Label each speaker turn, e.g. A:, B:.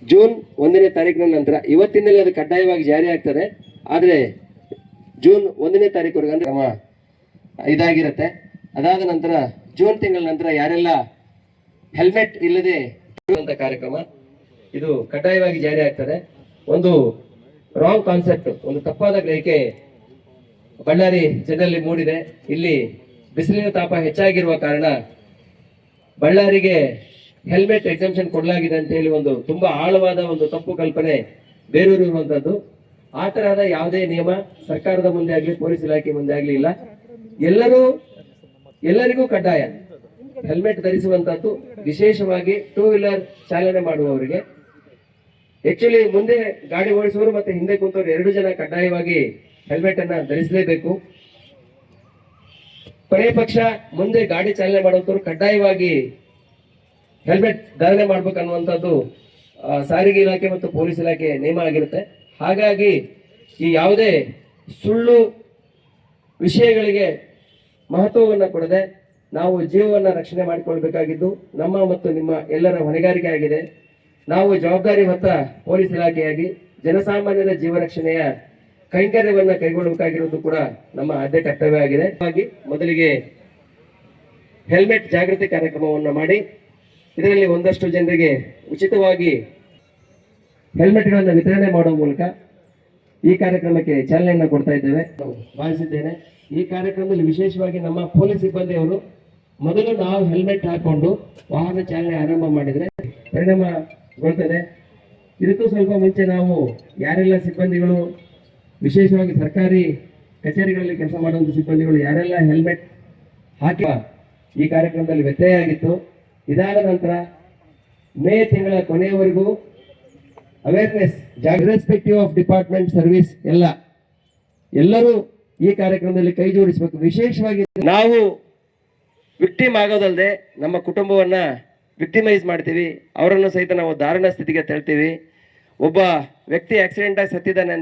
A: June 1ನೇ ತಾರೀಕಿನ ನಂತರ ಇವತ್ತಿನಲ್ಲಿ ಅದು ಕಡ್ಡಾಯವಾಗಿ ಜಾರಿ ಆಗ್ತದೆ. ಆದರೆ ಜೂನ್ 1ನೇ ತಾರೀಕುವರೆಗೆ ಅಂದ್ರೆ ಇದಾಗಿರುತ್ತೆ. ಅದಾದ ನಂತರ ಜೂನ್ ತಿಂಗಳ ನಂತರ ಯಾರೆಲ್ಲ ಹೆಲ್ಮೆಟ್ ಇಲ್ಲದೆ ಕಾರ್ಯಕ್ರಮ ಇದು ಕಡ್ಡಾಯವಾಗಿ ಜಾರಿ ಆಗ್ತದೆ. ಒಂದು ರಾಂಗ್ ಕಾನ್ಸೆಪ್ಟ್, ಒಂದು ತಪ್ಪಾದ ಗ್ರಹಿಕೆ ಬಳ್ಳಾರಿ ಜನರಲ್ಲಿ ಮೂಡಿದೆ. ಇಲ್ಲಿ ಬಿಸಿಲಿನ ತಾಪ ಹೆಚ್ಚಾಗಿರುವ ಕಾರಣ ಬಳ್ಳಾರಿಗೆ ಹೆಲ್ಮೆಟ್ ಎಕ್ಸಂಪ್ಷನ್ ಕೊಡಲಾಗಿದೆ ಅಂತ ಹೇಳಿ ಒಂದು ತುಂಬಾ ಆಳವಾದ ಒಂದು ತಪ್ಪು ಕಲ್ಪನೆ ಬೇರೂರಿರುವಂತದ್ದು. ಆ ತರಹದ ಯಾವುದೇ ನಿಯಮ ಸರ್ಕಾರದ ಮುಂದೆ ಆಗ್ಲಿ ಪೊಲೀಸ್ ಇಲಾಖೆ ಮುಂದೆ ಆಗ್ಲಿ ಇಲ್ಲ. ಎಲ್ಲರಿಗೂ ಕಡ್ಡಾಯ ಹೆಲ್ಮೆಟ್ ಧರಿಸುವಂತದ್ದು, ವಿಶೇಷವಾಗಿ ಟೂ ವೀಲರ್ ಚಾಲನೆ ಮಾಡುವವರಿಗೆ. ಆಕ್ಚುಲಿ ಮುಂದೆ ಗಾಡಿ ಓಡಿಸುವವರು ಮತ್ತೆ ಹಿಂದೆ ಕುಂತವರು 2 ಜನ ಕಡ್ಡಾಯವಾಗಿ ಹೆಲ್ಮೆಟ್ ಅನ್ನ ಧರಿಸಲೇಬೇಕು. ಕೊನೆ ಪಕ್ಷ ಮುಂದೆ ಗಾಡಿ ಚಾಲನೆ ಮಾಡುವಂತವ್ರು ಕಡ್ಡಾಯವಾಗಿ ಹೆಲ್ಮೆಟ್ ಧಾರಣೆ ಮಾಡ್ಬೇಕನ್ನುವಂಥದ್ದು ಸಾರಿಗೆ ಇಲಾಖೆ ಮತ್ತು ಪೊಲೀಸ್ ಇಲಾಖೆ ನಿಯಮ ಆಗಿರುತ್ತೆ. ಹಾಗಾಗಿ ಈ ಯಾವುದೇ ಸುಳ್ಳು ವಿಷಯಗಳಿಗೆ ಮಹತ್ವವನ್ನು ಕೊಡದೆ ನಾವು ಜೀವವನ್ನು ರಕ್ಷಣೆ ಮಾಡಿಕೊಳ್ಬೇಕಾಗಿದ್ದು ನಮ್ಮ ಮತ್ತು ನಿಮ್ಮ ಎಲ್ಲರ ಹೊಣೆಗಾರಿಕೆ ಆಗಿದೆ. ನಾವು ಜವಾಬ್ದಾರಿ ಹೊತ್ತ ಪೊಲೀಸ್ ಇಲಾಖೆಯಾಗಿ ಜನಸಾಮಾನ್ಯರ ಜೀವ ರಕ್ಷಣೆಯ ಕೈಂಕರ್ಯವನ್ನು ಕೈಗೊಳ್ಳಬೇಕಾಗಿರುವುದು ಕೂಡ ನಮ್ಮ ಆದ್ಯ ಕರ್ತವ್ಯ ಆಗಿದೆ. ಮೊದಲಿಗೆ ಹೆಲ್ಮೆಟ್ ಜಾಗೃತಿ ಕಾರ್ಯಕ್ರಮವನ್ನು ಮಾಡಿ ಇದರಲ್ಲಿ ಒಂದಷ್ಟು ಜನರಿಗೆ ಉಚಿತವಾಗಿ ಹೆಲ್ಮೆಟ್ಗಳನ್ನು ವಿತರಣೆ ಮಾಡುವ ಮೂಲಕ ಈ ಕಾರ್ಯಕ್ರಮಕ್ಕೆ ಚಾಲನೆಯನ್ನು ಕೊಡ್ತಾ ಇದ್ದೇವೆ ಭಾವಿಸಿದ್ದೇನೆ. ಈ ಕಾರ್ಯಕ್ರಮದಲ್ಲಿ ವಿಶೇಷವಾಗಿ ನಮ್ಮ ಪೊಲೀಸ್ ಸಿಬ್ಬಂದಿಯವರು ಮೊದಲು ನಾವು ಹೆಲ್ಮೆಟ್ ಹಾಕೊಂಡು ವಾಹನ ಚಾಲನೆ ಆರಂಭ ಮಾಡಿದರೆ ಪರಿಣಾಮಗೊಳ್ತದೆ. ಇದಕ್ಕೂ ಸ್ವಲ್ಪ ಮುಂಚೆ ನಾವು ಯಾರೆಲ್ಲ ಸಿಬ್ಬಂದಿಗಳು, ವಿಶೇಷವಾಗಿ ಸರ್ಕಾರಿ ಕಚೇರಿಗಳಲ್ಲಿ ಕೆಲಸ ಮಾಡುವಂಥ ಸಿಬ್ಬಂದಿಗಳು ಯಾರೆಲ್ಲ ಹೆಲ್ಮೆಟ್ ಹಾಕಿ ಈ ಕಾರ್ಯಕ್ರಮದಲ್ಲಿ ವ್ಯತ್ಯಯ ಆಗಿತ್ತು. ಇದಾದ ನಂತರ ಮೇ ತಿಂಗಳ ಕೊನೆಯವರೆಗೂ awareness, irrespective of department service ಎಲ್ಲರೂ ಈ ಕಾರ್ಯಕ್ರಮದಲ್ಲಿ ಕೈ ಜೋಡಿಸಬೇಕು. ವಿಶೇಷವಾಗಿ ನಾವು ವಿಕ್ಟಿಮ್ ಆಗೋದಲ್ಲದೆ ನಮ್ಮ ಕುಟುಂಬವನ್ನ ವಿಕ್ಟಿಮೈಸ್ ಮಾಡ್ತೀವಿ, ಅವರನ್ನು ಸಹಿತ ನಾವು ದಾರುಣ ಸ್ಥಿತಿಗೆ ತಳ್ತೀವಿ. ಒಬ್ಬ ವ್ಯಕ್ತಿ ಆಕ್ಸಿಡೆಂಟ್ ಆಗಿ ಸತ್ತಿದ್ದಾನೆ ಅಂದ್ರೆ